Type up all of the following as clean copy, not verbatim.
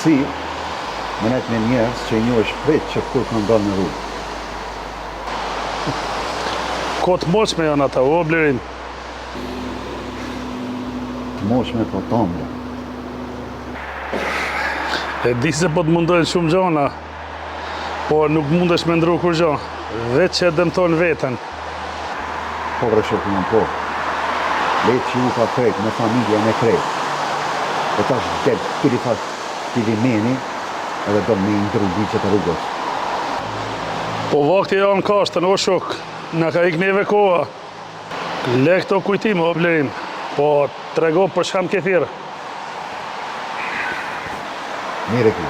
knatësi me net me njerës që i një është prit që kur kanë dalë në rrugë. Ko të moshme janë ata, o Blerim? Të moshme po tonë. E di se po të mundojnë shumë gjona, po nuk mundesh me ndru kur gjo, veç që e dëmtojnë veten. Po bre shokë po. Letë që ju ka krejt, me familje me krejt. E tash del, këri thash, këri meni, edhe do me ndru ligjet e rrugës. Po vakti e anë kashtën, o shok, në ka ik neve koha. Le këto kujtime, o Blerim, po trego për shkam kethirë. Mire ku,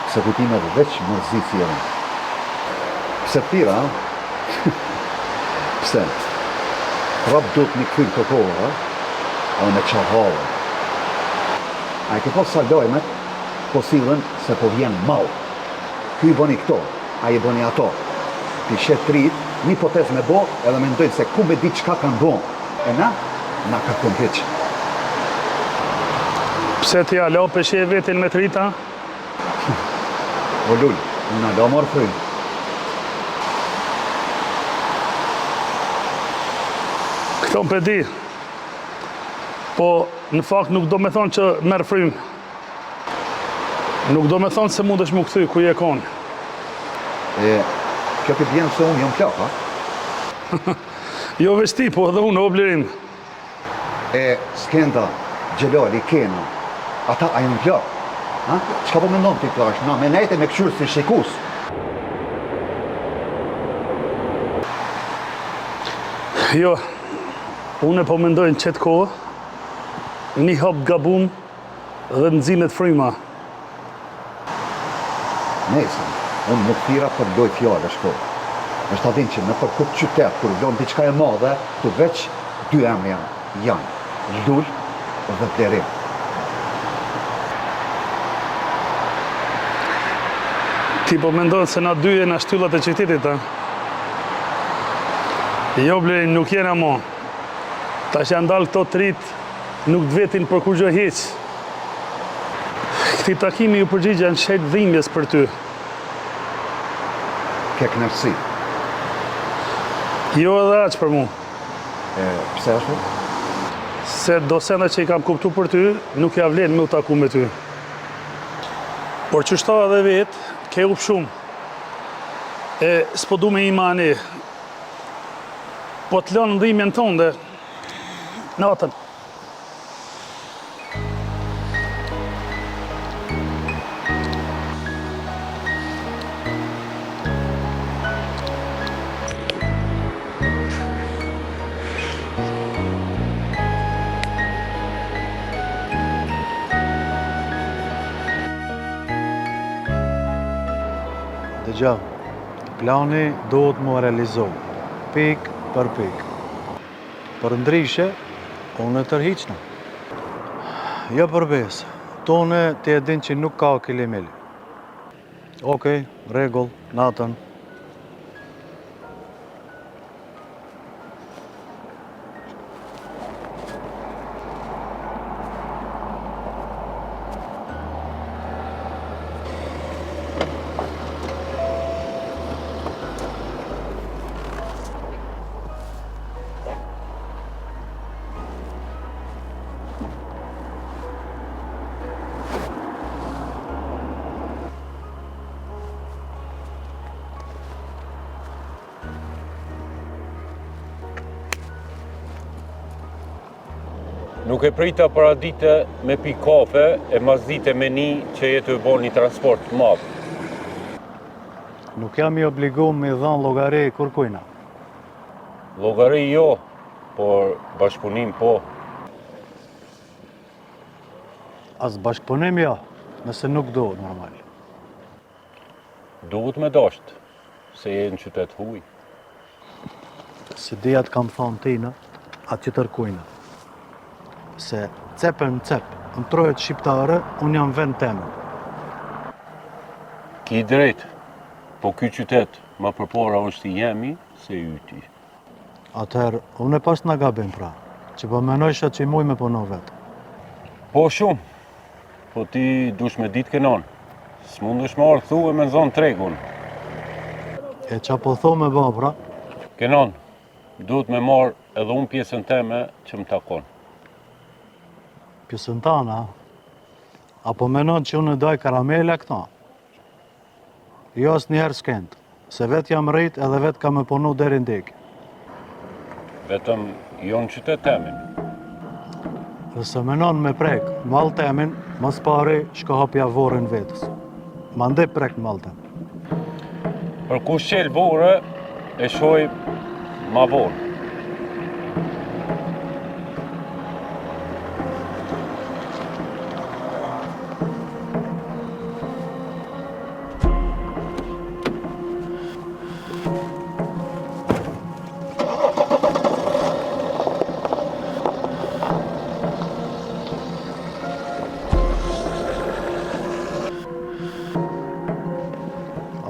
se kujtimet veç mërzit si janë. Pse tira, pse? Prap do të një këfyrë të kohë, o me qahavë. A i ke pas saldojmet, po silën se po vjen mal. Ky i boni këto, a i boni ato. Ti shetë rrit, një potez me bo, edhe me ndojnë se ku me di qka kanë bo. E na ka këmpiq. Pse ti alo peshe vetin me trita? O lull, unë alo marë frynë. Këto më di. Po, në fakt nuk do me thonë që merë frymë. Nuk do me thonë se mundesh mu këthy ku je konë. Kjo këtë vjenë se unë jam plak, ha? Jo vesti, po edhe unë, o Blerim. Skenda, Gjelali, Kena, ata a janë plak? Ha? Qka po me ndonë t'i plash? Na, me nejte me këshurë si shikus. Jo, unë po mendojnë qëtë kohë, një hap gabun dhe nëzimet fryma. Nesën, unë nuk tira për loj fjallë shko. Është adin që në për këtë qytet, kur vlonë diçka e madhe, të veç dy emre janë. Ldull dhe Blerim. Ti po mendojnë se na dy e na shtyllat e qytetit, ha? Jo, Blerim, nuk jena mo. Ta që janë dalë këto trit, nuk të vetin për kur gjë heq. Këti takimi ju përgjigja në shejt dhimjes për ty. Ke knërsi. Jo edhe aqë për mu. Pse ashtu? Se dosena që i kam kuptu për ty, nuk ja vlen me u taku me ty. Por që shta edhe vetë, ke up shumë. S'po du me imani. Po të lënë ndhimjen tonë dhe natën. Dëgja, plani duhet mu realizohu, pik për pik. Për ndryshe, unë e tërhiqna. Jo për besë, tone ti e din që nuk ka kilimili. Okej, regull, natën. Nuk e prita para dite me pi kafe e mas dite me një që jetë të bo një transport të madhë. Nuk jam i obligum me dhanë llogari kërkujna. Llogari jo, por bashkëpunim po. As bashkëpunim jo, nëse nuk duhet normal. Duhet me dasht, se je në qytet huj. Si dijat kam thonë tina, atë që tërkujna. Se cepën në cep, në trojet shqiptare, unë jam vend temën. Ki drejt, po ky qytet më përpora është i jemi se yti. Atëherë, unë e pas nga gabim pra, që po menojsha që i muj me puno vetë. Po shumë, po ti dush me ditë Kenan. S'mundush me ardh këtu e me nxon tregun. E qa po tho me ba, pra? Kenan, duhet me marr edhe unë pjesën teme që më takon. Pjesën tana, apo menon që unë doj karamele këta? Jo asë njerë s'kend, se vetë jam rrit edhe vetë ka me punu deri ndek. Vetëm jo në qytet temin. Dhe se menon me prek, mal temin, mas pari shka hapja vorën vetës. Mande prek mal tem. Për kush qelë vore, e shoj ma vonë.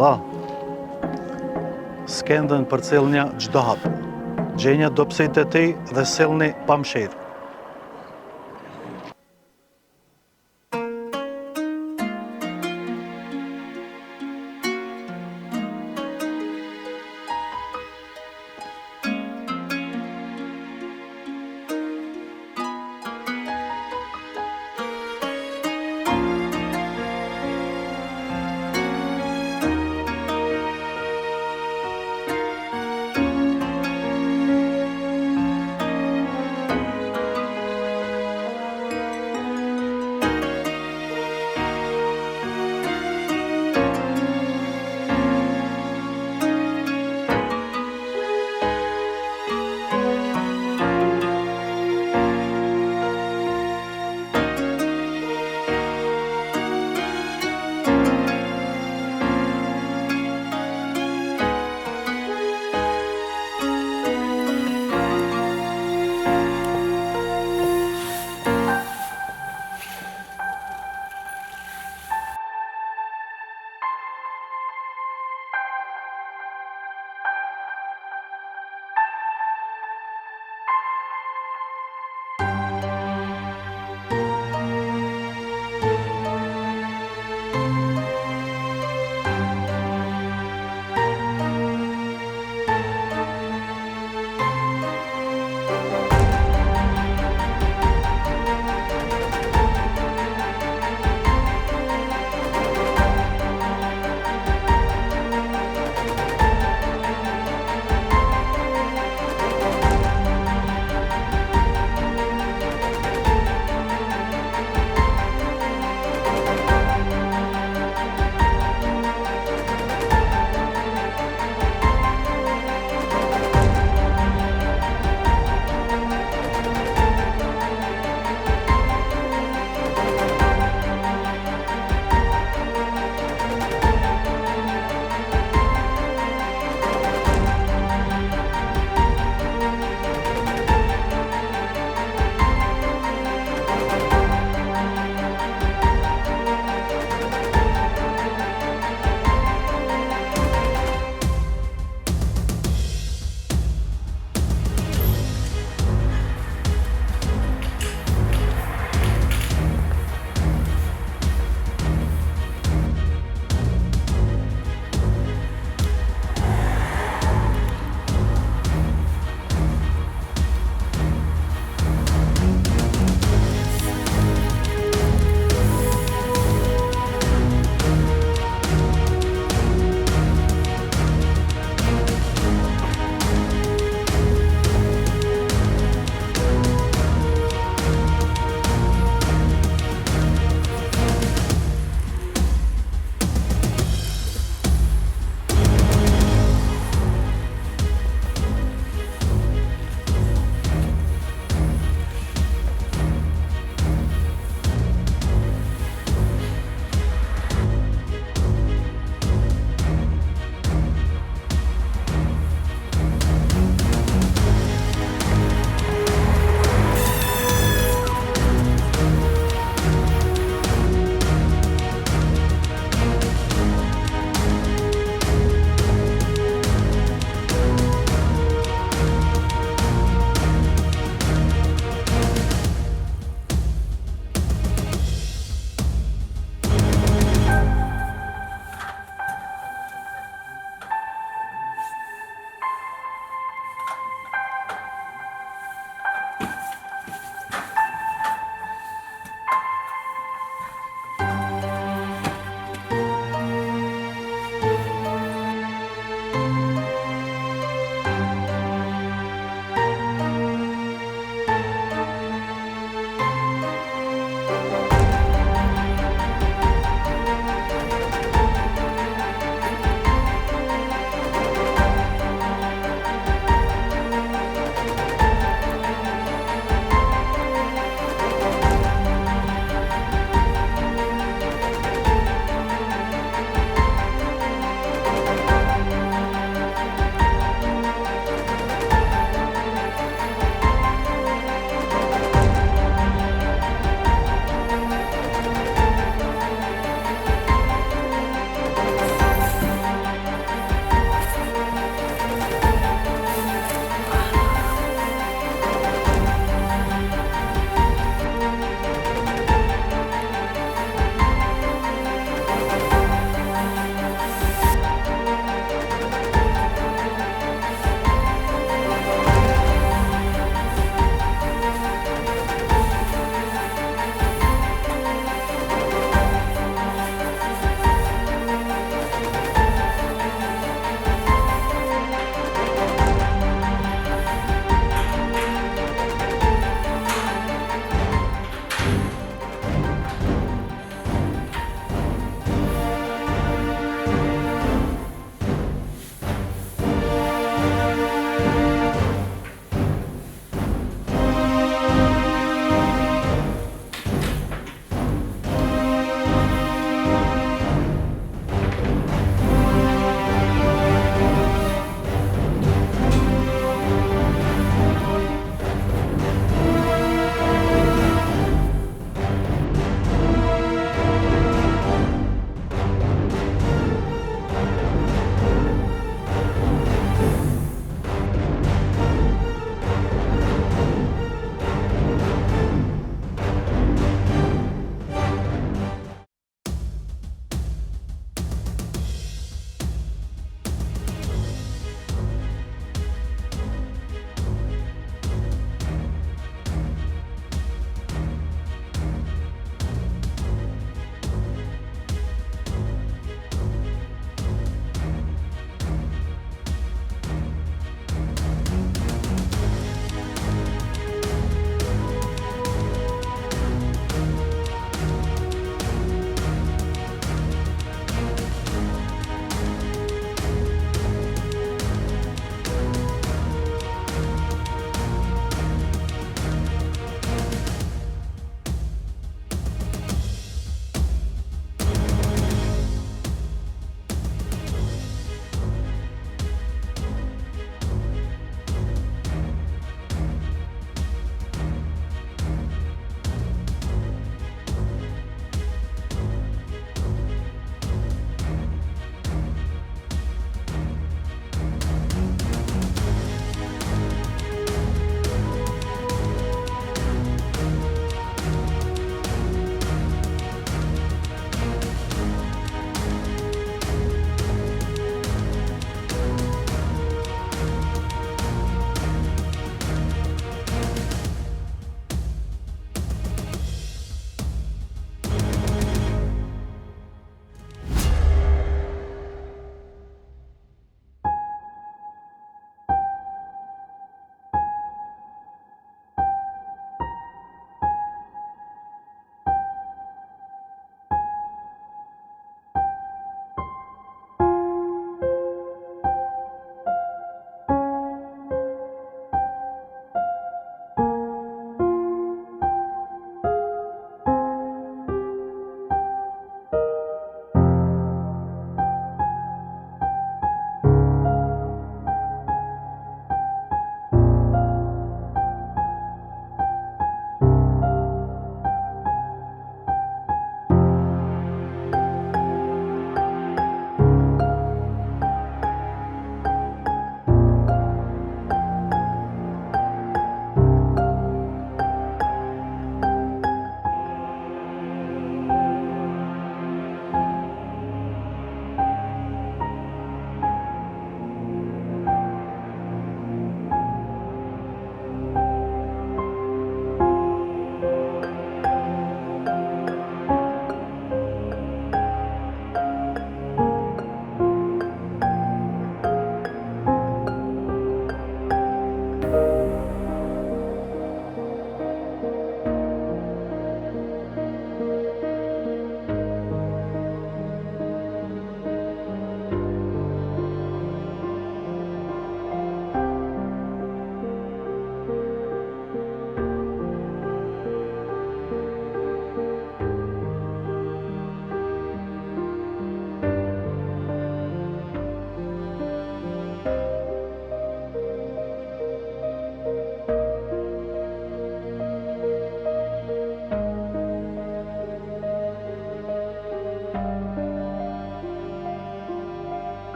Allah, skendën për cilënja gjdo hapë. Gjenja dopsit e ti dhe silni pa mshirë.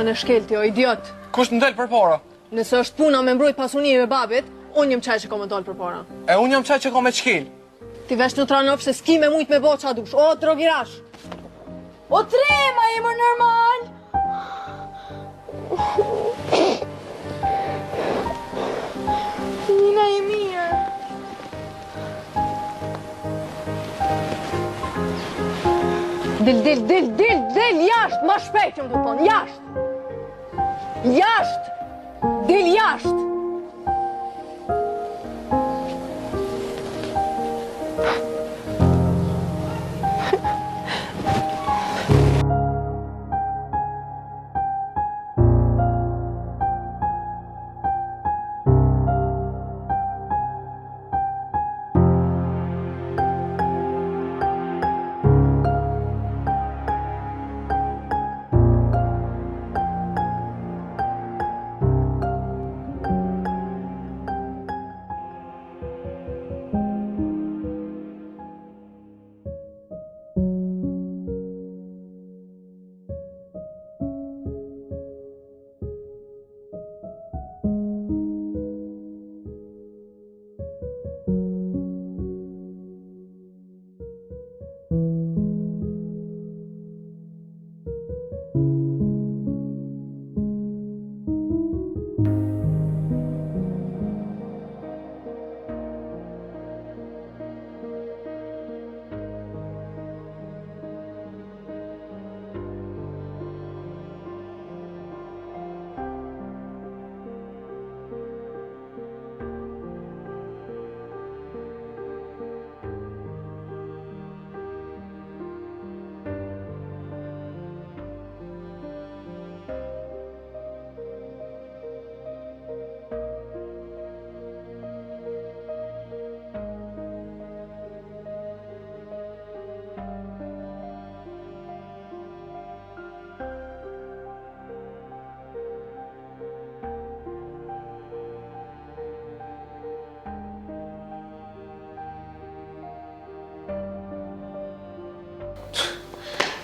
punën e shkelti, o idiot. Kush më del përpara? Nëse është puna me mbrojt pasunive babit, unë jem qaj që kom më dalë përpara. E unë jam qaj që ka me shkel. Ti vesh në tranop se s'ki me mujt me bo qa dush. O, drogirash! O, trema e më normal! Nina e mirë. Dil, jashtë, ma shpejt që më të thonë, jashtë! Jashtë! Dil jashtë!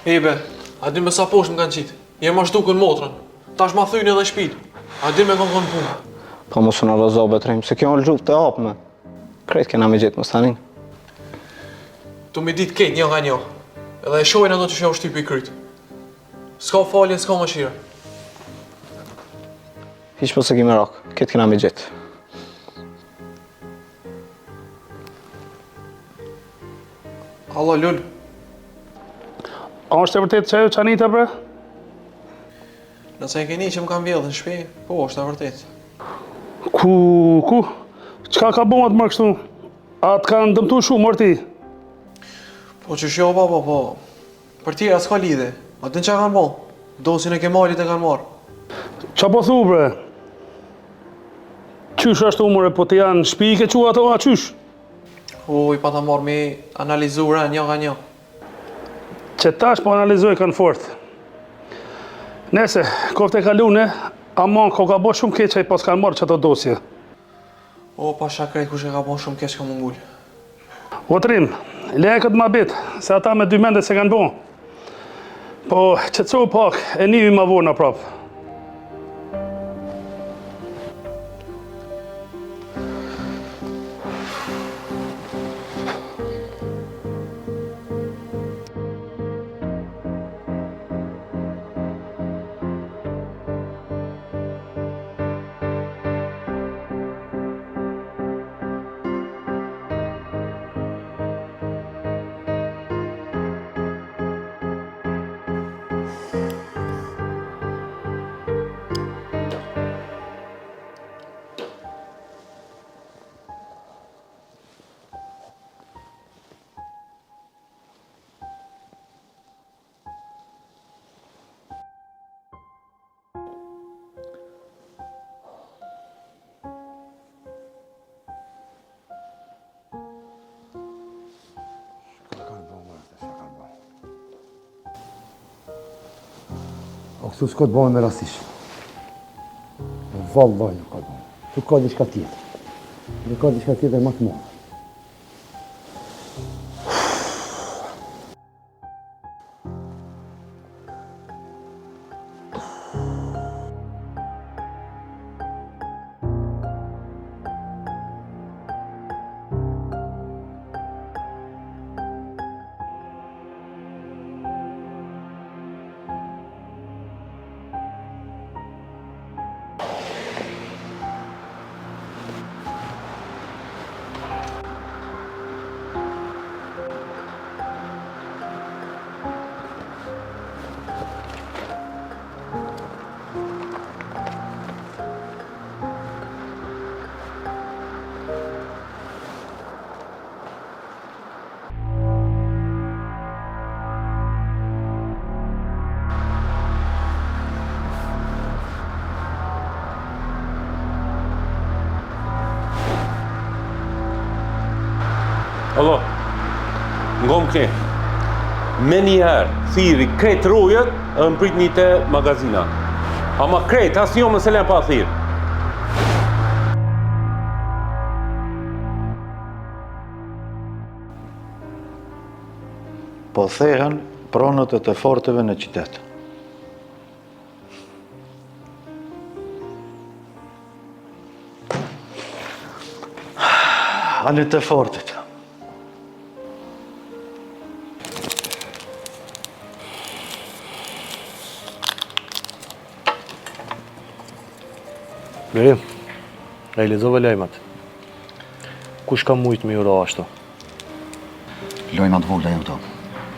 Ebe, a di me sa poshtë më kanë qitë. Jem ma shtukën motrën. Tash ma thyjnë edhe shpit. A di me konë punë. Po mos në rëzo betrim, se kjo në gjutë të apë me. Krejt kena me gjithë më stanin. Tu mi ditë ketë një nga një. Edhe e shojnë ato që shjo shtypi i krytë. S'ka falje, s'ka më shire. Hiq po se ki me rakë, këtë kena me gjithë. Allah lull. A është e vërtet që ajo qanita, bre? Nëse e keni që më kam vjedhë në shpi, po është e vërtet. Ku? Qka ka bo atë më kështu? A të kanë dëmtu shumë, mërti? Po që shjo, po. Për tjera s'ka lidhe. A të në që kanë bo? Dosin e kemalit e kanë marë. Qa po thu, bre? Qysh është umëre, po të janë shpi ke qua ato, a qysh? I pa ta marë me analizura një nga një. Që tash po analizoj kanë fort. Nese, kofte kalune, amon ko ka bo shumë keq që i pas kanë marrë që ato dosje. Pa shakrejt kush e ka bo shumë keq ka mungull. Otrim, leje këtë ma bit, se ata me 2 mende se kanë bo. Po, qëtëso pak, e një ma vorë në prapë. O këtu s'ko të bëhen me rastisht. Vallaj nuk ka të bëhen. Tu ka diçka tjetër. Dhe ka diçka tjetër më të madhe. Allah, ngom këne. Me njëherë, thiri krejt rojet, më prit një të magazina. Ama krejt, asë një më se len pa thirë. Po thehen pronët e të forteve në qytet. Ani të fortit. Mirim, e lexova lajmat. Kush ka mujt me uro ashtu? Lojnat vogla janë këto.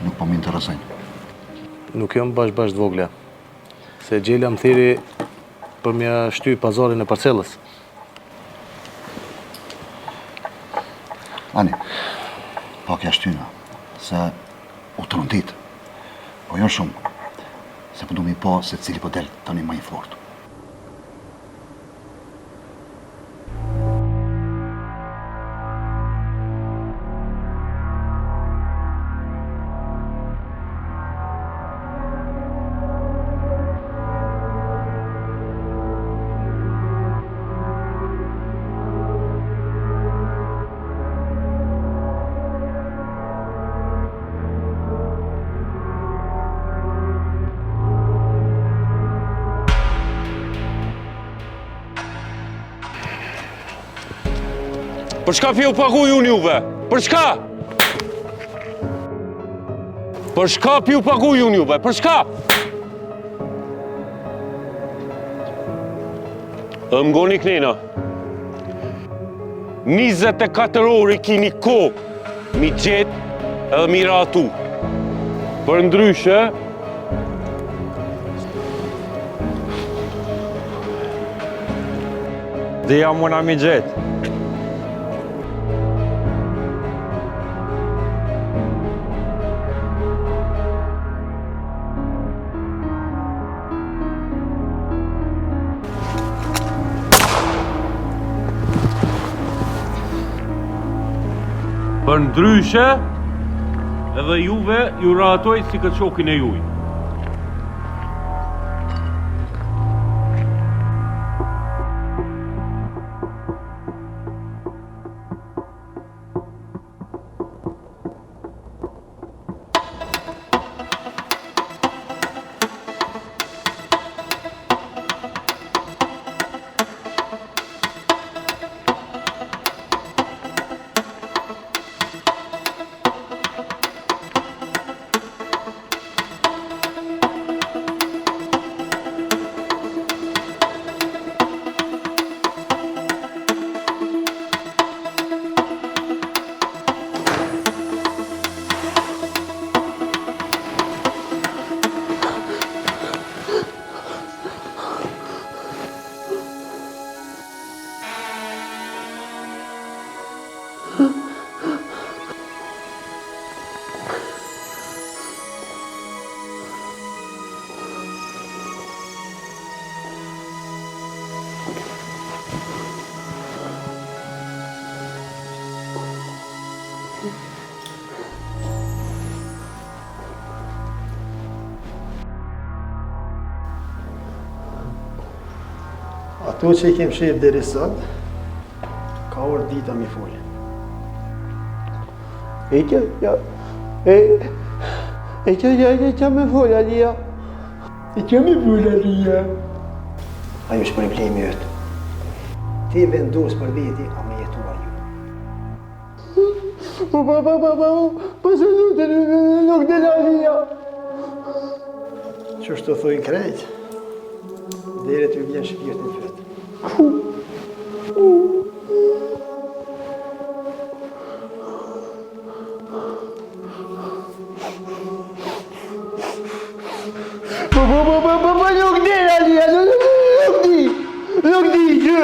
Nuk po më interesojnë. Nuk jam bash të vogla. Se Gjela më thiri për mja shty pazarin e parcelës. Ani, pak ja shtyna, se u trondit. Po jo shumë, se po du mi pa se cili po del tani më i fortë. Për shka pje u paguj unë juve? Për shka? Për shka pje u paguj unë juve? Për shka? Më goni knena. 24 orë i kini ko mi gjetë edhe mi ratu. Për ndryshe, dhe jam mëna mi gjetë. Për ndryshe, edhe juve ju ratoj si këtë shokin e juj. Ato që i kem shef deri sot, ka orë dita mi folë. E me folë, Alia. E me folë, Alia. Ajo është problemi jëtë. Ti vendos për veti, a me jetua ju. Pa se nuk dhe Alia. Që është të thojnë krejt, dhere të vjen shpirtin fëtë. Nuk di, Alia, nuk di që.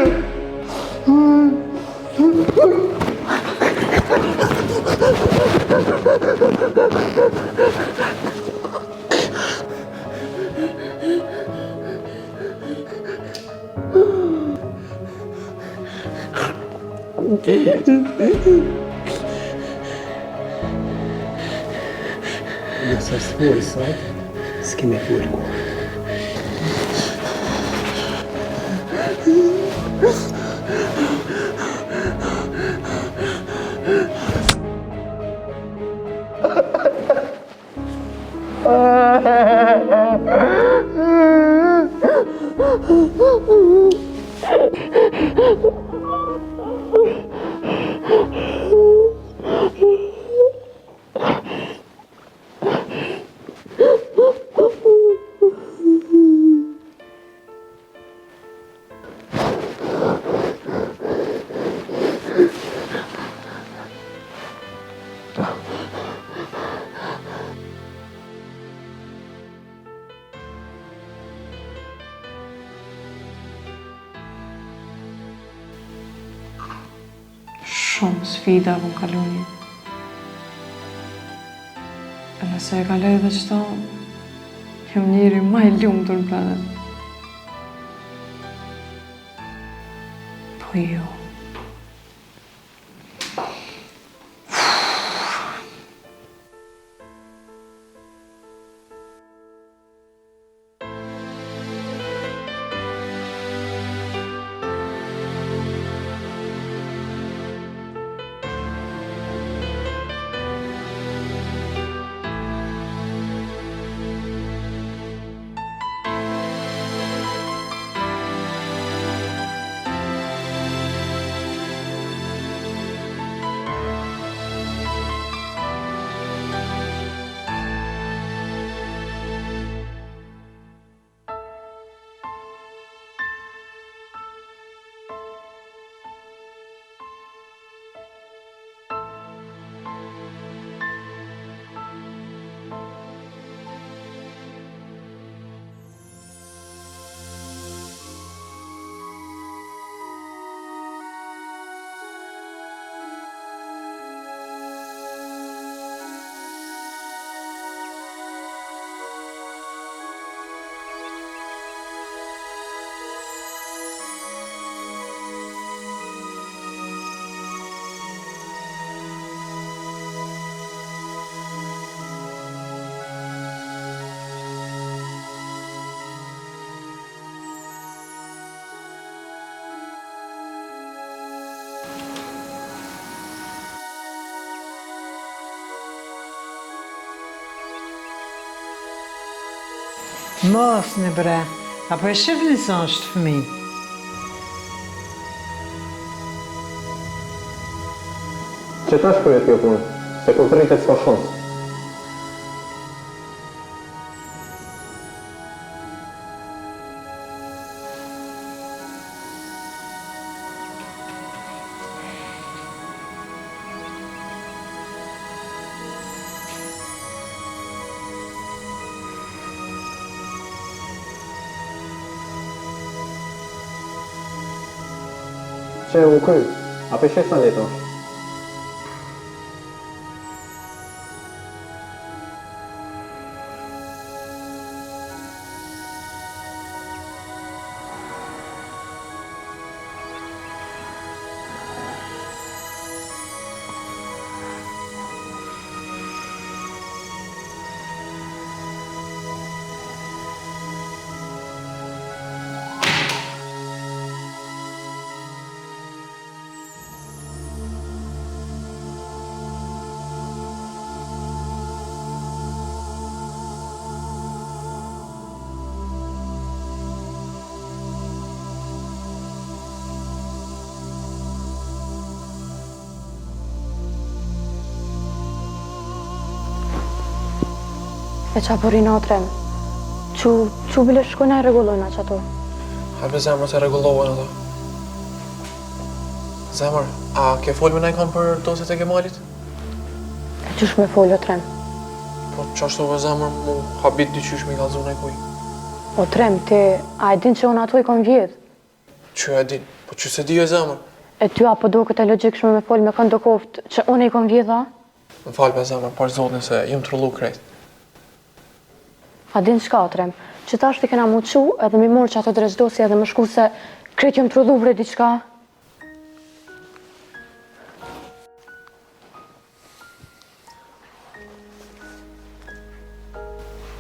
Nëse s'foli sot, s'kemi folë kohë. Shumë sfida ku kaloni. E nëse e kaloj dhe qëto, jam njeri ma i lumtur në planet. Po jo. Mos në bre, apo e shifni sa është fëmi? Që ta shkryet kjo punë, se kur të rritet s'ka shans. Që u kry, apo shef sa leto? E qa po rina trem? Që bile shkojna e regullojna që ato? Hajde zemër se regullohen ato. Zemër, a ke folë me najkan për dosit e Kemalit? E qysh me folë o trem? Po qashtu ve zemër mu habit dy qysh me i kalzu najkuj. O trem, ti a e din që unë ato i kom vjetë? Që e din? Po që se di e zemër? E ty apo do këtë e logikshme me folë me këndo koftë që unë i kom vjetë, a? Më falë be zemër, par zotin se jem trullu krejt. A din qka, trem? Që ta është i kena mu qu edhe mi morë që ato drejtdosi edhe më shku se krejt jom trullu vre diqka?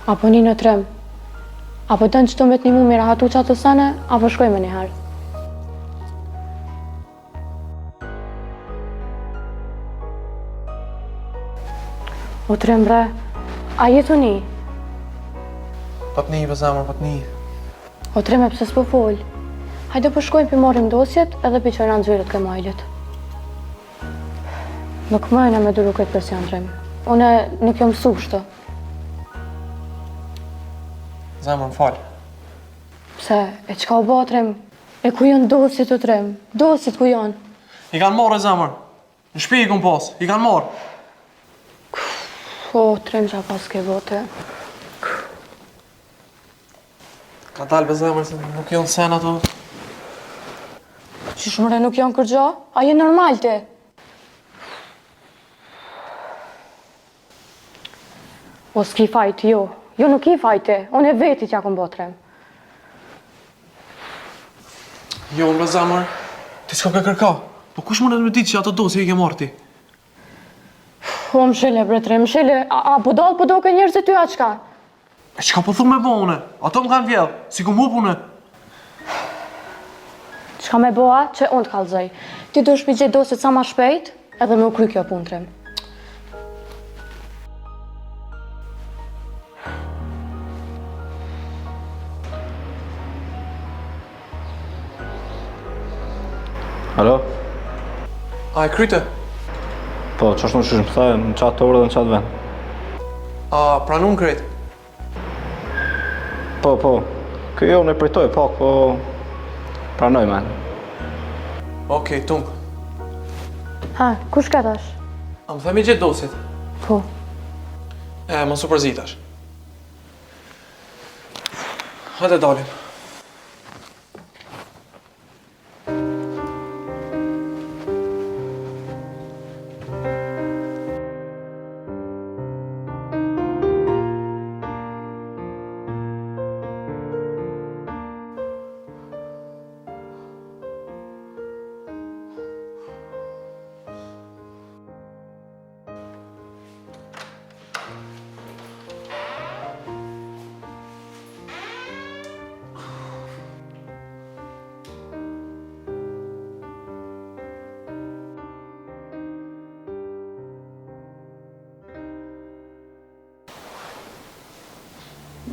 Apo një në trem? Apo dënë që të me të një mu mira hatu qatë të sene, apo shkojme një herë? O trem bre, a jetu një? Pat një, për zemër, pat një. O trem e pëse s'po folë? Hajde po shkojmë për morim dosjet edhe për qojna në zyrët ke majlit. Nuk mëjna me duru këtë presion, trem. Une nuk jom mësushtë. Zemër, më falë. Pse, e qka u ba, trem? E ku janë dosjet o trem? Dosjet ku janë? I kanë marrë, zemër. Në shpi i kom pas, i kanë marrë. O, trem qa pas ke bote. Ka dalë, be zemër, se nuk janë sen ato. Qish mëre nuk janë kërgja? A je normal ti? O s'ki fajt, jo. Jo nuk i fajti. Unë e veti që akum botrem. Jo, be zemër. Ti s'ka ke kërka. Po kush mundet me ditë që ato dosje i ke marrë ti? O mshile, bre trem, mshile. A po do ke njerëz e ty a qka? E qka po thumë me bo une? Ato më kanë vjedhë, si ku mu pune. Qka me boa që unë të kalzoj. Ti du shpigje dosjet sa ma shpejt edhe me u kry kjo punë trem. Alo? A e kryte? Po, që është në shushmë thajë, në qatë orë dhe në qatë vend. A pranun krejt? Po, kjo në pritoj pak, po pranoj, men. Okej, tung. Ha, kush ka tash? A më themi gjithë dosjet? Po. E, më su përzitash. Hajde dalim.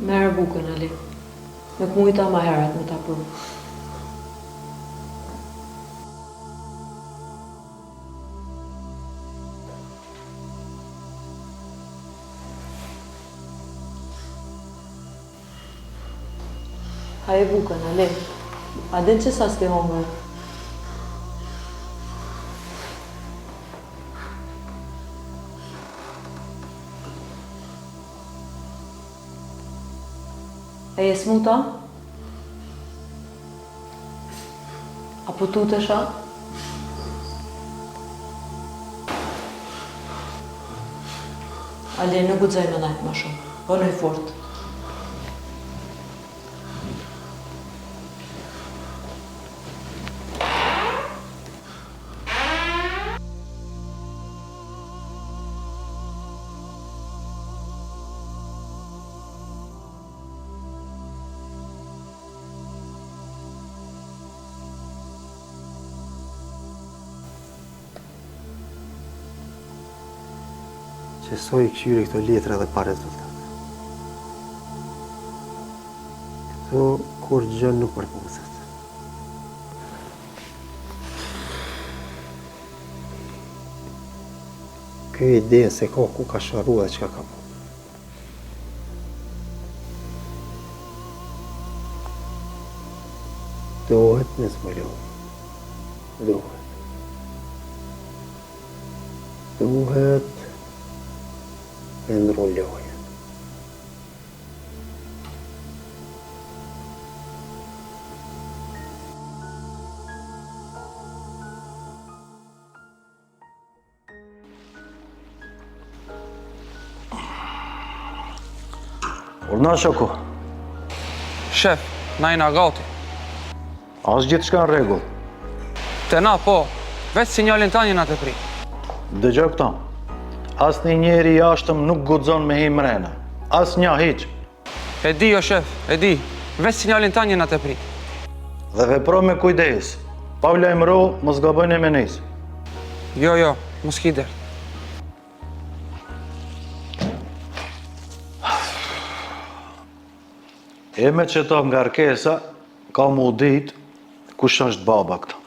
Merë bukën, Ali. Nuk mujta ma herët me ta pru. Haje bukën, Ali. A din që sa s'ke hongër? E je smuta? Apo tutesha? Ali, nuk guxoj me najtë ma shumë. Bënoj fort. Qësoj i këshyri këto letra dhe pa rezultat. Këto kur gjën nuk përpuset. Kjo ide se ka ku ka sharu dhe qka ka po. Dohet me zmëllu. Dohet me ndrolloje. Urna shoku, Shef, na jena gati. as gjithë shka në regull. Te na, po. Veç sinjalin ta njena të pri. Dëgjoj këta. As një njeri jashtëm nuk guxon me hi mrena. As një hiq. E di, o shef, e di. Veç sinjalin ta një na të prit. Dhe vepro me kujdes. Pa u lajmëro, mos gabojnë me nis. Jo, mos ki der. E me që ta nga rkesa, ka mu dit kush është baba këta.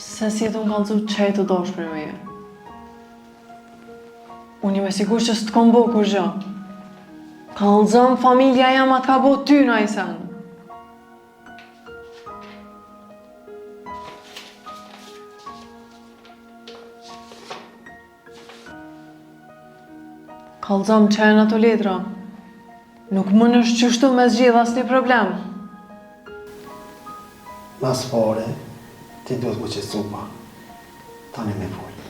Se si e të më kalëzu që e të dosh për meje. Unë i me sigur që së të kom bo kur gjë. Kalëzëm familja jam atë ka bo ty në ajsen. Kalëzëm që e në ato letra. Nuk më nësht qështu me zgjidh asë një problem. Mas pare, ti do të më qëtësu pa. Tani me folë.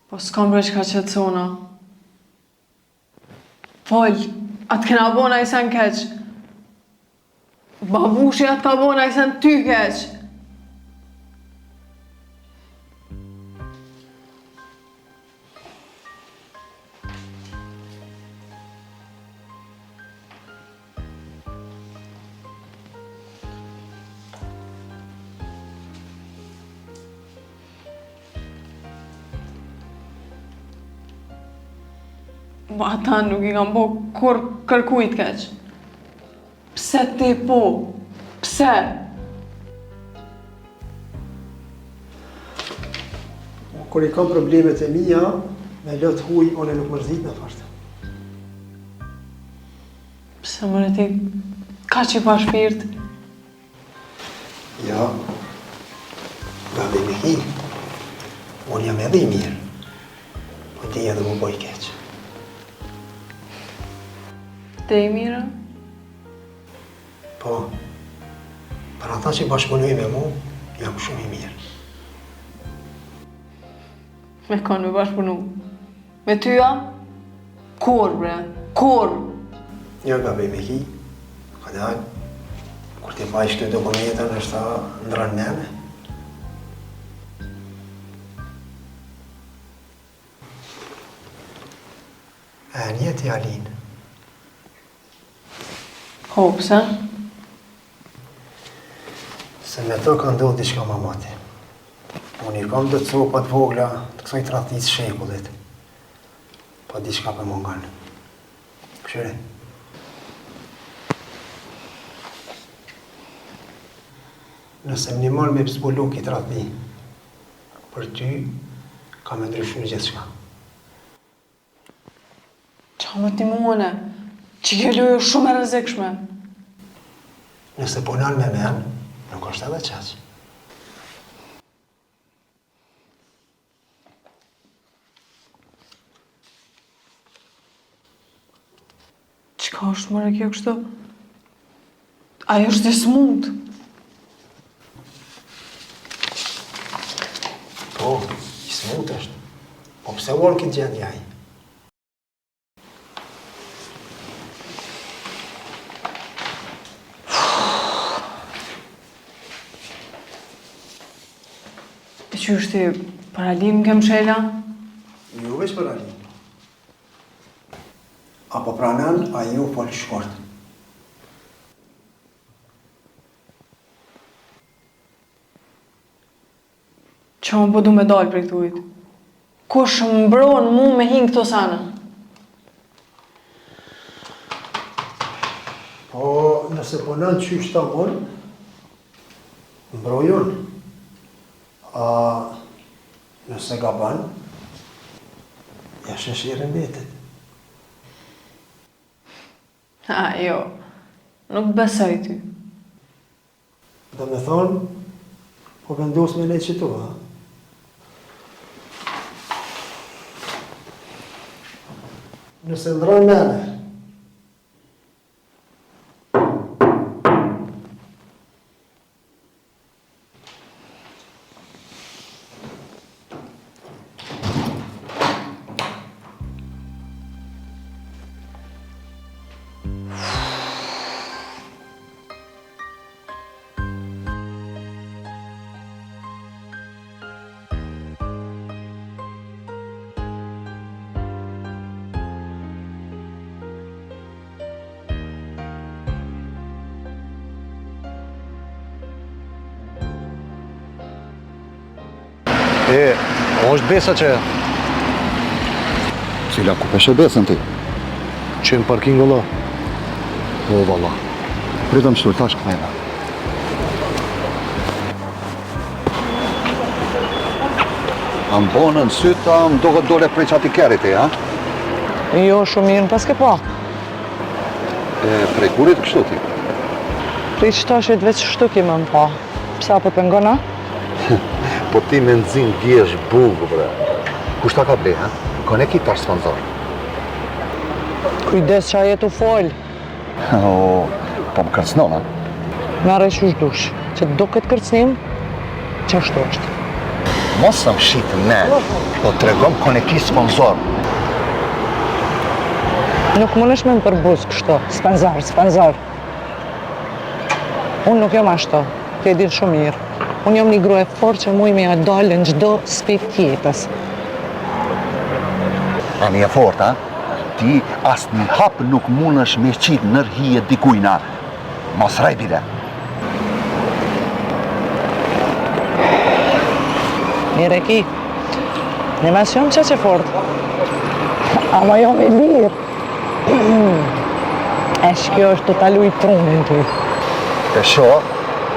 Po s'kam bre që ka qëtësona. Folë, atë kena bona i sen keq. Babushi atë ka bona i sen ty keq. Ma ata nuk i kam bo kur kërkujt keq. Pse ti po? Pse? Kur i kam problemet e mija, me lot huj, unë nuk mërzit në fashtë. Pse më ti ka që i pa shpirt? Ja, nga dhe me hi, unë jam edhe i mirë, po ti edhe më boj keq. Te i mirë? Po, për ata që bashkëpunuj me mu, jam shumë i mirë. Me kanë me bashkëpunu. Me tyja? Kur, bre? Kur? Një nga bëj me hi, këdaj, kur ti pajsh këtë dokumentën, është ta ndran neme. E njeti Alinë. Ho, pse? Se me të ka ndodhë diçka ma mati. Unë i kam të copat vogla të kësoj tradhtisë shekullit. Po diçka për mungan. Këshire? Nëse më një marrë me pëzbullu ki tradhti, për ty ka me ndryshu gjithë shka. Qa më ti muone? Që kjo lojë shumë e rrezikshme. Nëse punan me men, nuk është edhe qaq. Qka është mëre kjo kështu? Ajo është dhe smut. Po, i smut është. Po pse uallë këtë gjendë jaj? Që është ti për Alim kem shela? Jo veç për Alim. Apo pranan, a ju folë shkort. Qa më po du me dalë për këtë ujtë? Kush më mbronë mu me hinë këto sana? Po, nëse punan qysh ta unë, mbrojon. A nëse ka ban, ja shëshirën vetit. Ha, jo, nuk besoj ty. Dhe me thonë, po vendos me ne që tu, ha? Nëse ndronë mene, është besa që... Cila ku peshe besën ti? Që në parking vëlla. O, valla. Pritëm shtu, tash këmejna. Am bonën syta, më do këtë dole prej qati kerit e, ha? Jo, shumë mirë, pas ke pa. Prej kurit kështu ti? Prej qëtashit veç shtu kime më pa. Psa për pengona? Po ti me nëzim djesh bugë, bre. Kushta ka ble, ha? Kone ki tash sponsor. Kujdes që a jetu folë. O, po më kërcnon, ha? Mere që shdush, që do këtë kërcnim, që ashtu është. Mos së më shqitë ne, po të regom kone ki sponsor. Nuk më nësh me më përbuz kështu, spenzar. Unë nuk jom ashtu, ti e din shumë mirë. Unë jom një grua e fortë që muj me ja dalë në gjdo spit tjetës. Ani e fort, ha? Ti as një hapë nuk munësh me qitë nërhije dikujna. Mos raj bile. Mire ki, në mes jom që fort. Ama jom e lirë. Esh kjo është të talu i trunin ty. E shoh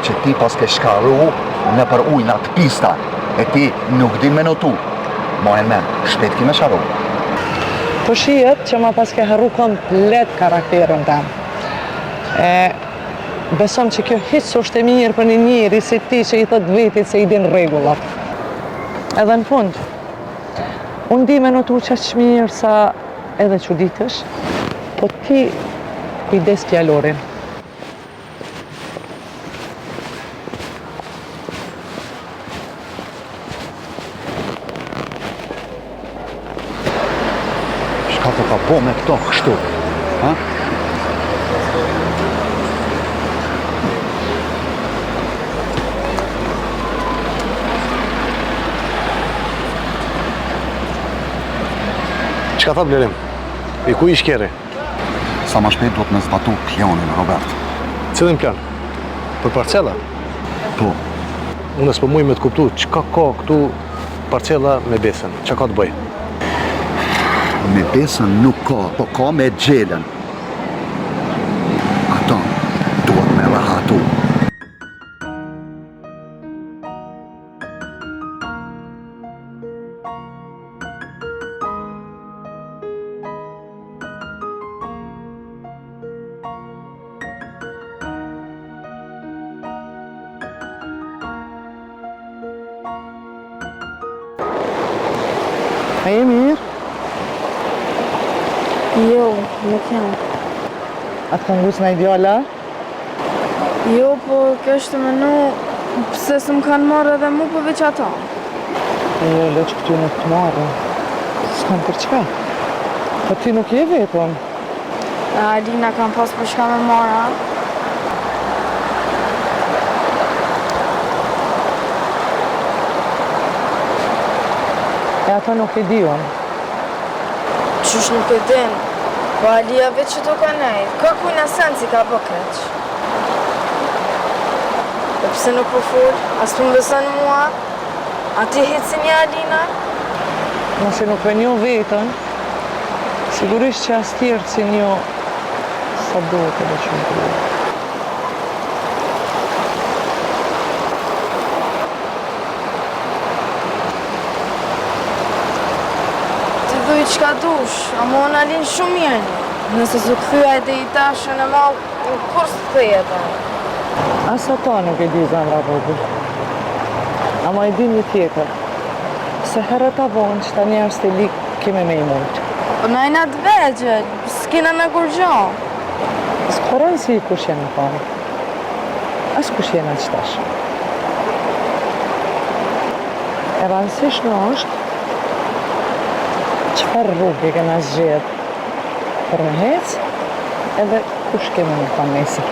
që ti pas ke shkaru në për ujna të pista, e ti nuk din me notu. Mojen men, shpet ki me sharu. Po shihet që ma pas ke harru komplet karakterin tem. Besom që kjo hiç është e mirë për një njeri si ti që i thot vetit se i din rregullat. Edhe në fund, unë di me notu që është mirë sa edhe çuditësh, po ti kujdes fjalorin. Shka të ka po me këto kështu, ha? Qka tha Blerim? I ku ish kjeri? Sa ma shpejt do të me zbatu planin, Robert. Cilin plan? Për parcela? Po. Unë s'po muj me të kuptu qka ka këtu parcela me besën. Qa ka të bëj? Me besën nuk ka, po ka me gjelen. Ato duhet me rahatu. A je mirë? Jo, nuk jam. A të këngus në ideala? Jo, po kjo është të menu, pse s'm kanë marrë edhe mu për veç ata. Jo, le që këty nuk të marrë. S'kam për çka? Po ti nuk je vetëm. Alina kam pas për shka me marra. E ata nuk e di unë. Qysh nuk e din, po Alia veç që do ka nej, ka kujna sensi ka bë keq. E pse nuk po fol, as të më beson mua, a ti hitë si një Alina? Nëse nuk e njo vetën, sigurisht që as tjertë si njo sa duhet edhe që më duhet. Qka dush, ama unë Alin shumë mirë. Nëse s'u këthyja e dhe i dashën e malë, kur së këthyja ta? As ata nuk e di zemra vogël. Ama e di një tjetër. Se herët avon që ta njerës të likë kime me i mund. Po najna të vegjel, s'kina në kur gjo. S'ka rëndësi kush jenë në parë. As kush jenë në qëtash. E rëndësishme është qëfar rrugë i kena zgjedh për me hecë edhe kush kemi në kanë nesër.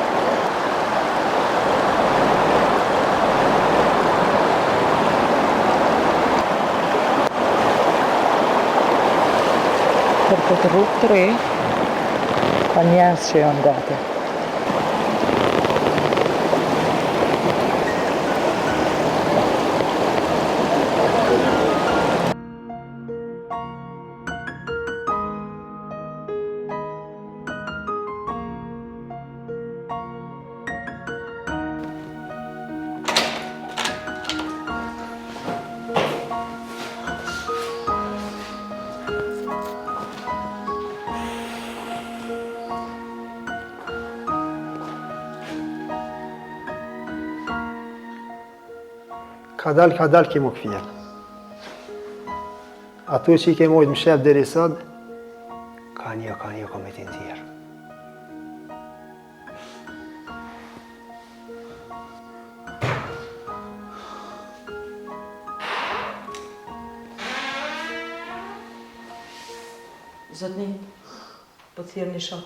Për këtë rrugë të re, ka njerëz që janë gati. Ka dal ke më këfjer. Ato që i ke mojtë më shep deri sot, ka një komitin tjerë. Zotni, po thirr një shok.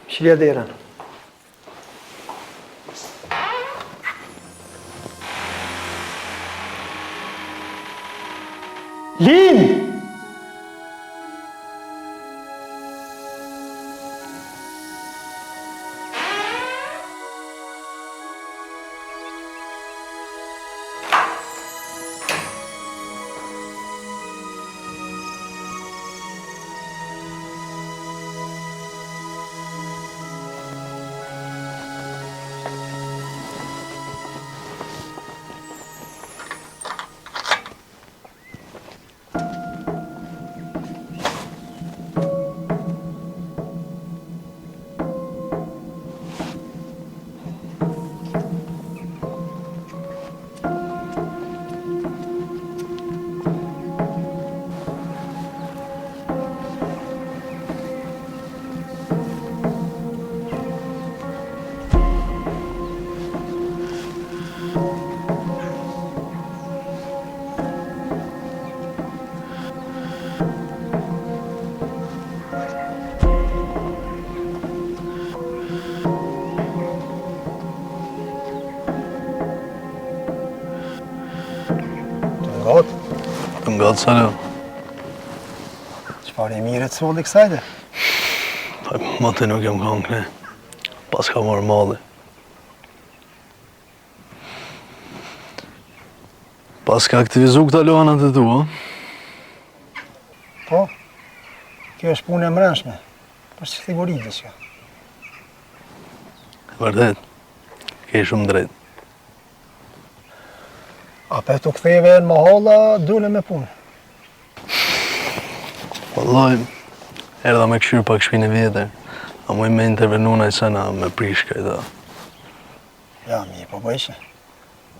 Shilja derën. Lin! Nga të salo. Qëpar e mire të solli kësajde? Më të nuk jam kanë këne. Pas ka marrë malli. Pas ka aktivizu këta lohanat e tua. Po, kjo është punë e mrenshme. Për që sigurit dhe që. Vërdet, ke shumë drejt. A për të ktheve në mahalla, dule me punë. Wallahi, erdha me këshyrë pak shpinë e vjetër, a muj me intervenu në ajsana me prish kajta. Ja, mi po bëjshë.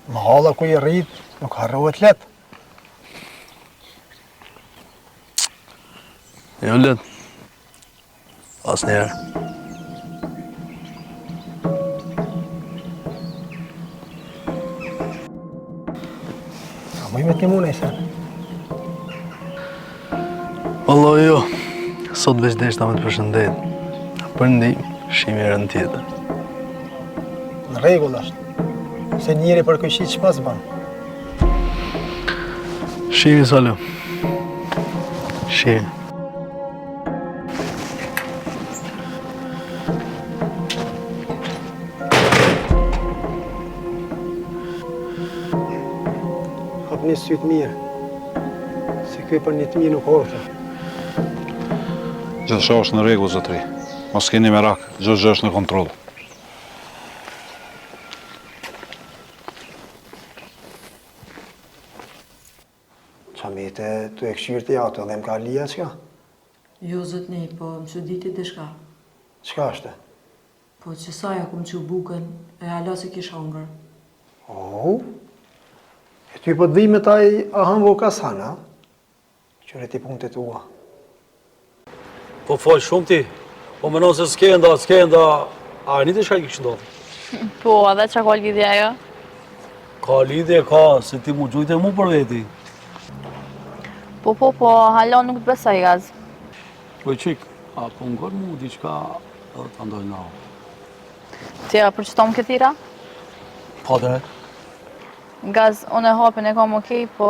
Mahalla ku i rrit, nuk harrohet let. Jo let. As njerë. Muj me t'ni mune i sen. Allah jo, sot veç deshta me të përshëndet. Për ndim, shimi rën tjetër. Në regull është. Se njeri për këshit që pas banë. Shimi, Salo. Shimi. Një sytë mirë, se kjo për një të mirë nuk orëtë. Gjithë është në rregull, zotëri. Mos keni merak, gjithë është në kontroll. Qamete, tu e këshyrë të jatë, edhe më ka lija qka? Jo, zotni, po më që diti dhe shka. Qka është? Po që saja ku më që bukën, e hala se kisha hungër. E ty po të dhime taj ahan vokas hana, qëre ti punë të tua. Po falë shumë ti, po menon se s'kenda, a e një të shka i kështë ndodhë? Po, edhe që ka lidhja jo? Ka lidhje, ka, se ti mu gjujte mu për veti. Po, halon nuk të besoj gaz. Po qik, a po ngërë mu diqka edhe të ndojnë nga. Tja, për që tomë këtira? Po dhe? Gaz, unë e hapin e kam okej, po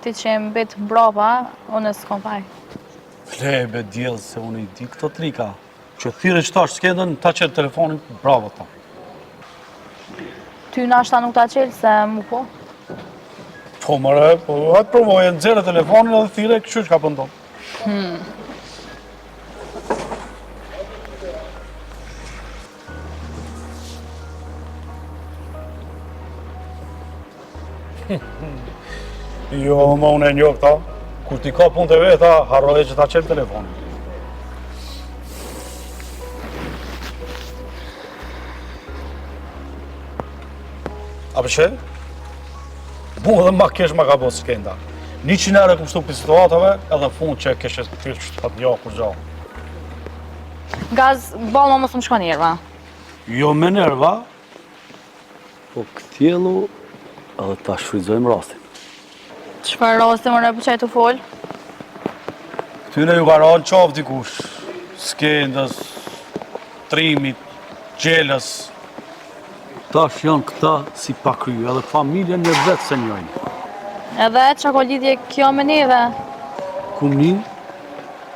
ti që e mbet mbrapa, unë e s'kom paj. Lebe djelë se unë i di këto trika, që thire që tash s'kendën, ta qenë telefonin, bravo ta. Ty nashta nuk ta qelë se mu po? Po mëre, po atë provojë, nëzire telefonin edhe thire, këshu që ka pëndon. Jo, më unë e njohë këta. Kur ti ka punë të veta, harroje që ta qenë telefonin. A përshe? Bu edhe ma kesh ma ka bo skenda. 100 euro kum shtu për situatave, edhe fund që keshe kesh për të kur gjo. Gaz, balma mos më shko njerëva. Jo me nerva, po këtjelu edhe ta shfrytëzojmë rastin. Çfarë raste më për çaj të fol? Këtyne ju ka rënë qafë dikush, skendës, trimit, gjelës. Tash janë këta si pa kryu, edhe familjen një vetë se njojnë. Edhe që ka lidhje kjo me neve? Kum një,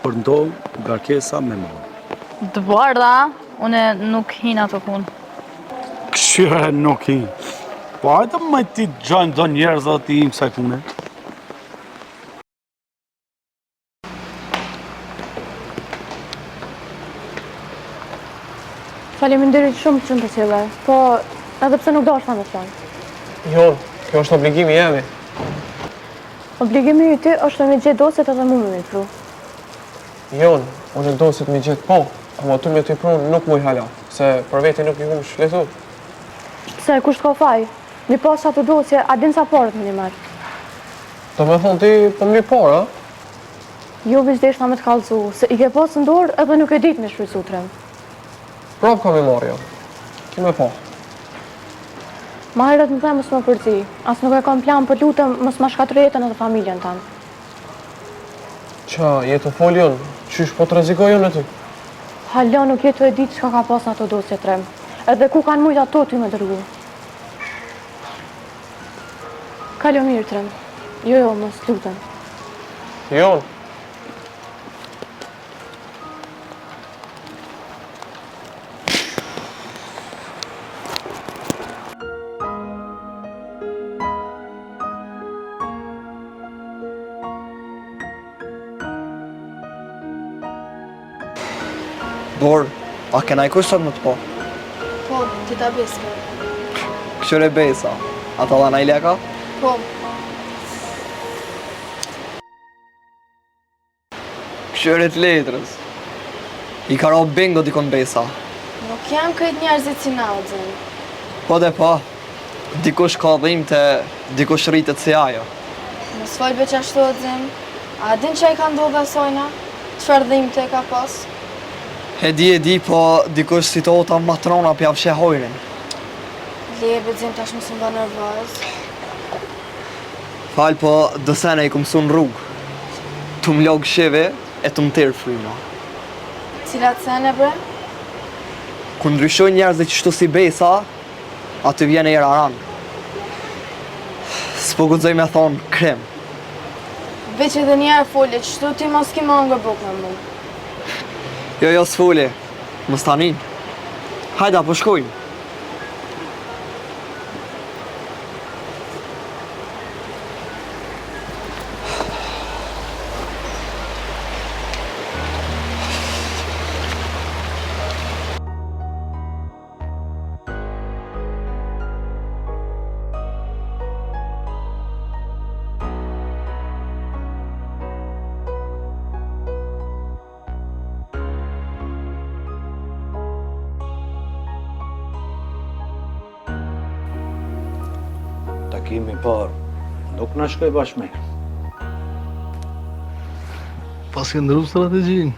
për ndohë garkesa me mëllë. Të bardha, une nuk hin ato punë. Këshire nuk hi. Po hajtë me ti gjojnë do njerëz dhe ti im kësaj pune. Faleminderit shumë që në të qile, po edhe pse nuk do është ta me thonë. Jo, kjo është obligimi jemi. Obligimi i ty është me gjithë doset edhe mu me pru. Jon, unë doset me gjithë po, ama ty me të i prunë nuk mu i hala, se për veti nuk i hum shletu. Pse, kusht ka faj? Mi pas ato dosje, a din sa parët me një marë? Do me thonë ti për më një parë, a? Jo veç deshta me të kalëzu, se i ke pas në dorë edhe nuk e dit me shfrytësu trem. Prap ka me marrë, jo. Ki me pa. Ma herët më dhe mos më përzi, as nuk e kam plan për lutëm mos ma shkatër jetën edhe familjen tanë. Qa, jetë fol Jon, qysh po të rezikoj Jon e ty? Hala nuk jetu e ditë qka ka pas në ato dosje trem, edhe ku kanë mujtë ato ty me dërgu. Kalo mirë trem, jo, mos lutëm. Jon. Bor, a kena i kushtot më të po? Po, ti ta beska. Këshyre besa, ata dhe na i leka? Po. Këshyre të letrës. I ka ro bingo dikon besa. Nuk jam këtë njerëzit si naudzen. Po dhe po, dikush ka dhim të dikush rritet si ajo. Mos fol be qashtu o dzim. A din që i ka ndodhe asojna? Qfar dhim të e ka pas? E di, po dikush si të ota matrona pja fshe hojrin. Lebe dzim tash më së mba nervoz. Fal, po dësene i këmësu në rrugë. Tu më logë shive e tu më tërë fryma. Cilat sene, bre? Kër ndryshoj njerëz dhe qështu si besa, aty vjene i raran. S'po gudzoj me thonë krem. Veq edhe njerë folje, qështu ti mos ki më ngër buk me mu. Jo, s'foli, mës tanin. Hajda, po shkojnë. Takimi parë, nuk në shkoj bashkë mirë. Pas ke ndru strategjinë.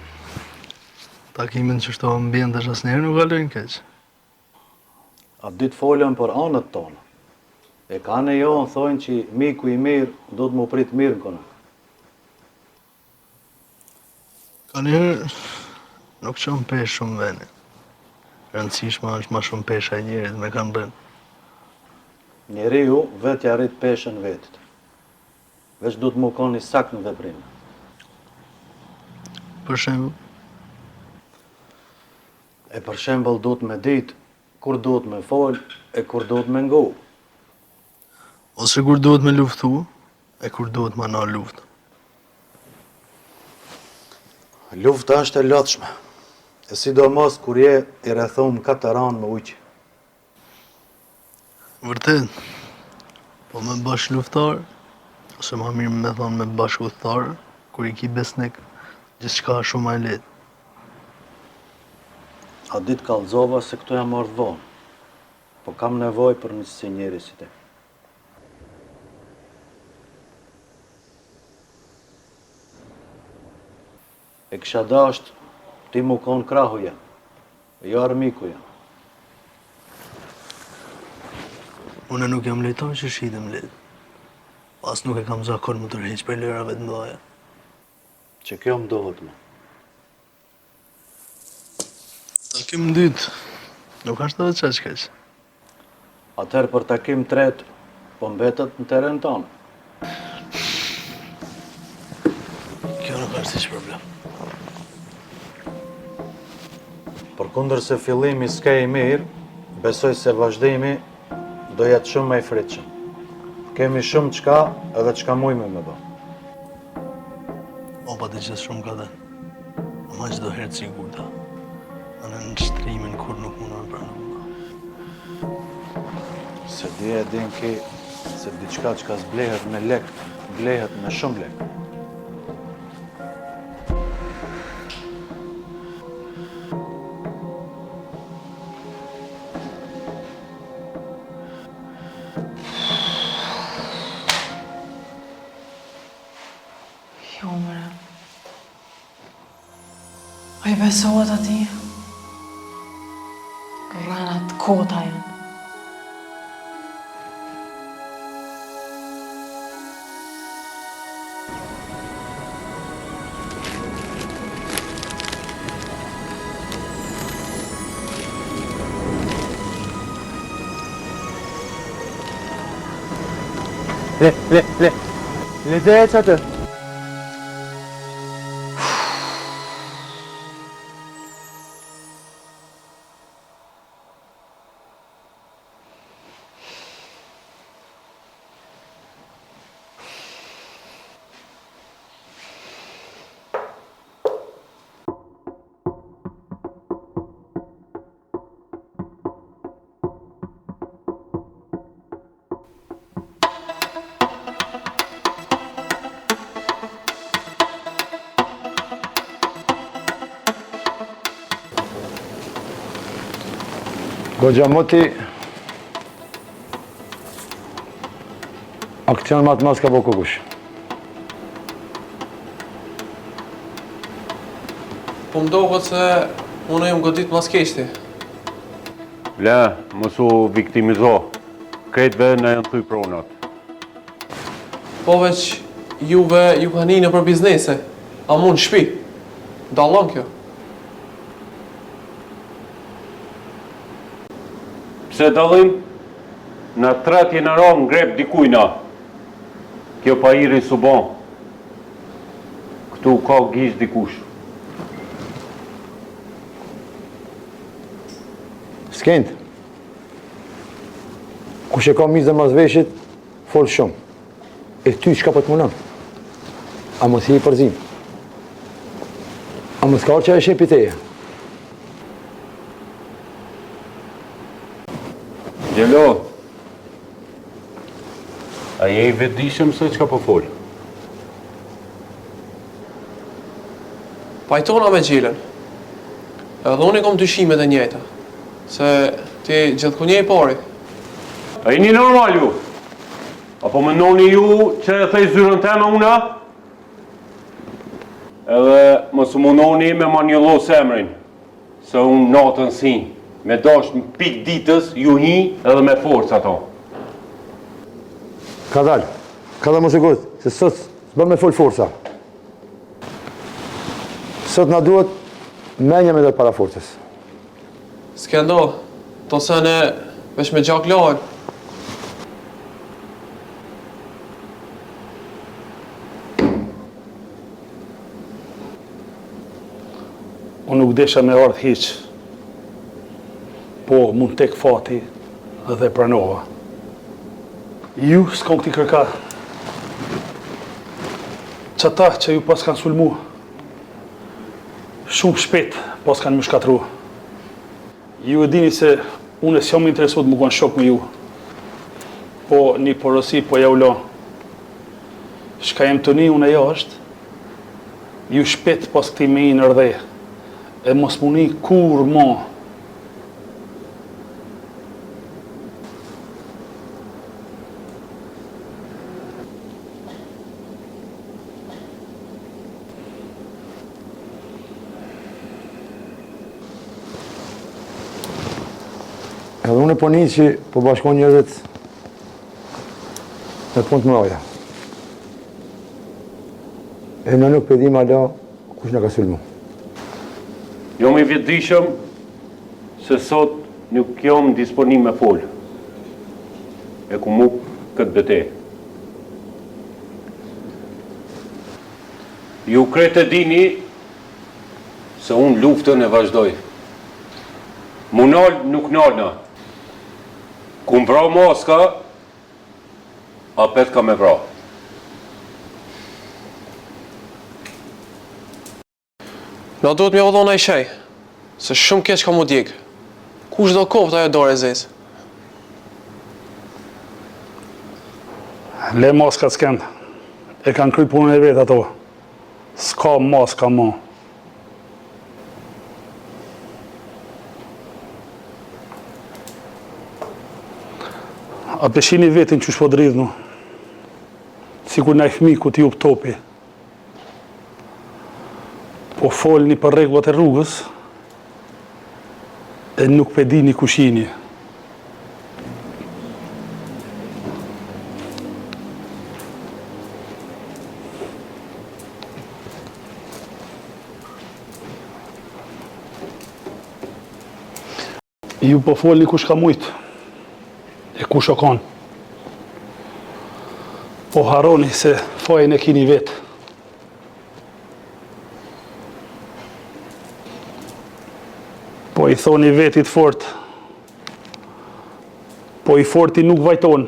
Takimin që shto ambient është asnjëherë nuk kalojnë keq. A ditë folën për anët tonë. E kanë e jo në thojnë që miku i mirë do të më prit mirë në kona. Ka njërë nuk qënë pesh shumë veni. Rëndësishma është ma shumë pesha e njerit me kanë rënë. Njeri ju vetë ja rritë peshën vetët. Veç du të më koni sak në veprimë. Për shembull? E për shembull du të me ditë kur du të me folë e kur du të me ngu. Ose kur duhet me luftu, e kur duhet me na luftë. Lufta është e lodhshme, e sidomos kur je i rrethum katëran me ujqë. Vërtet, po me bash luftar, ose ma mirë me thonë me bash udhëtar, kur i ki besnik, gjithçka është shumë e lehtë. A ditë kallëzova se këto jam marrë vonë. po kam nevojë për një si njeri si ti. E kisha dasht ti mu konë krahuja, jo armikuja. Unë nuk jam lejton që shidem lejt. Pas nuk e kam zakon më tërheq për lërave të mdoja. Që kjo më dohet më. Takim dytë, nuk ashtë edhe qaq keq. Atëherë për takim tret, po mbetet në teren tonë. Kjo nuk është hiç problem. Përkundër se fillimi s'ka i mirë, besoj se vazhdimi do jetë shumë më i fritshëm. Kemi shumë çka edhe çka mujme me bë. Opa të gjithë shumë ka dhe. Ama çdo herë të sigurta. Anë në shtrimin kur nuk mundon për nuk. Se di e din ki se diçka çka zblehet me lek, blehet me shumë lek. Jo, mëre. A I besohet ati? Rranat kota janë. Le dhe që atë. Goxha moti, aksion matë mas ka po kukush. Po mdohet se unë jam godit mas keqti. Le, mosu viktimizo. Kretve në janë thuj pronat. Po veç juve ju ka një për biznese, a mund shpi. Dallon kjo. Pse dallim? Në tret jena ron ngrep dikujna. Kjo pa iri su bon. Këtu ka gjish dikush. Skend. Kush e ka mizën mas veshit, fol shumë. E ty çka po të munon? A mos i përzim? A mos ka që e shepi teje? Gjelo, a je I vetëdijshëm se çka po fol? Pajtona me Gjilen. Edhe unë I kom dyshimet e njëjta. Se ti gjithkunje I pari. A jeni normal ju? Apo mendoni ju që e thej zyrën tema una? Edhe mos u mundoni me manjollo semrin. Se unë natën si. Me dash në pik ditës, ju hi edhe me forcë ato. Ka dal mos e gojt, se sot s'bën me fol forca. Sot na duhet menja me dhe para forcës. S'ke ndo, to se ne veç me gjak lajnë. Unë nuk desha me ardhë hiq. Po, mund tek fati dhe pranova. Ju s'kom këti kërka. Qëta që ju pas kanë sulmu, shumë shpet pas kanë më shkatru. Ju e dini se unë e s'jam interesu të më konë shok me ju. Po, një porosi po ja ulo. Shka jem të një unë e jo është, ju shpet pas këti me I në rdhe. E mos muni kur mo. në poni që po bashkon njerëzit me punë të mëdha. E në nuk pëdim ala kush në ka sulmu. Jom I vjetëdijshëm se sot nuk jom disponim me folë. E ku mu këtë betejë. Ju kretë e dini se unë luftën e vazhdoj. Mu nalë nuk nalëna. Ku më vra maska, apet ka me vra. Na duhet me odhona I shej, se shumë keq ka mu djegë. Kush do kopt ajo dore zezë? Le maskat s'kend. E kanë kry punën e vetë ato. S'ka maska ma. A peshini vetin që shpo dridhnu. Sikur na I fmi ku t'ju topi. Po folni për rregullat e rrugës e nuk pe dini kush jini. Ju po folni kush ka mujt e kush o kon. Po haroni se fajin e kini vetë. Po I thoni vetit fort. Po I forti nuk vajton.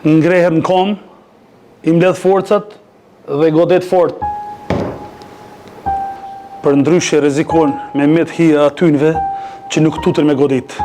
Ngrehet në kom, I mbledh forcat dhe godet fort. Për ndryshe rrezikon me met hija atynve që nuk tutën me godit.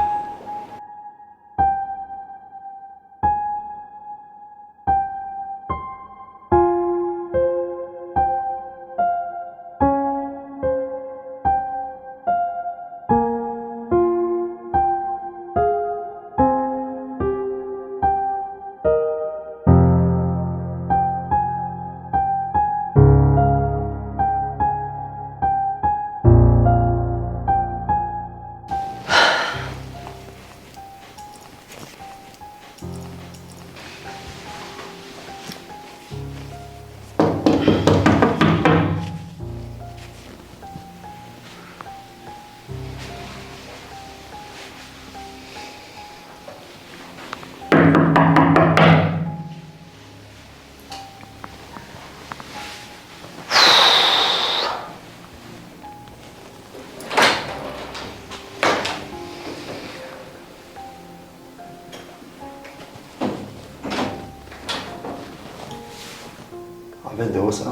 Vendosa?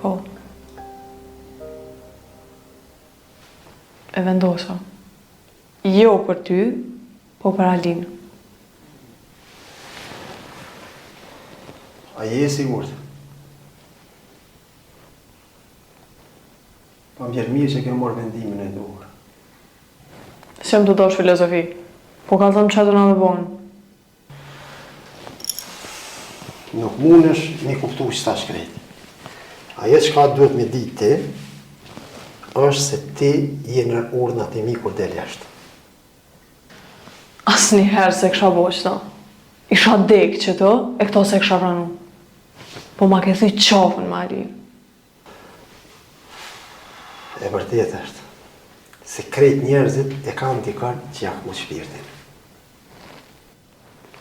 Po. E vendosa. Jo për ty, po për Alinë. A je sigurt? Po më vjen mirë që ke marrë vendimin e duhur. S'jam të dosh filozofi, po ka thënë çfarë do na më bën. Nuk mundesh me kuptu që ta shkrejt. Ajo çka duhet me ditë ti, është se ti je në urdhnat e mi kur del jashtë. Asnjëherë se kisha bo qëto. Isha dek që to, e këto se kisha pranu. Po ma ke thuj qafën me Alinë. E vërtet është, se krejt njerëzit e kanë dikon që ja ku shpirtin.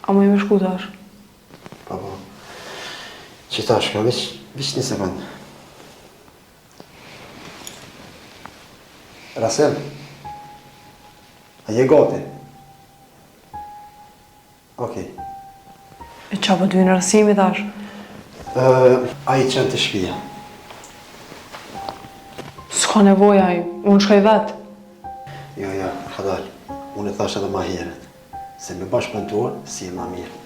A më i me shku tash? Po. Që tash ka vish një sekundë. Rasel, a je gati? Okej. E qa po dy në rësimi tash? A I qenë të shpia. S'ka nevoj ai, unë shkoj vetë. Jo, Hadal, unë e thash edhe ma heret, se me bashkëpuntuar si e ma mirë.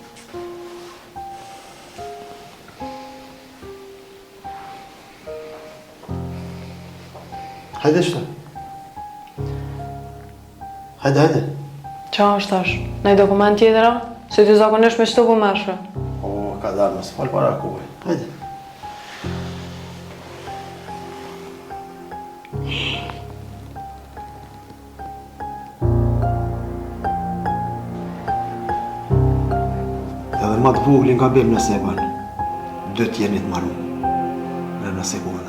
Hajde shto. Hajde. Qa është tash? Nëj dokument tjetëra? Se ty zakonisht me qëto po mërshve. O, ka darë, mësë falë para kuve. Hajde. ma të voglin gabim nëse e ban. Do t'jeni të marru. Në nëse kur.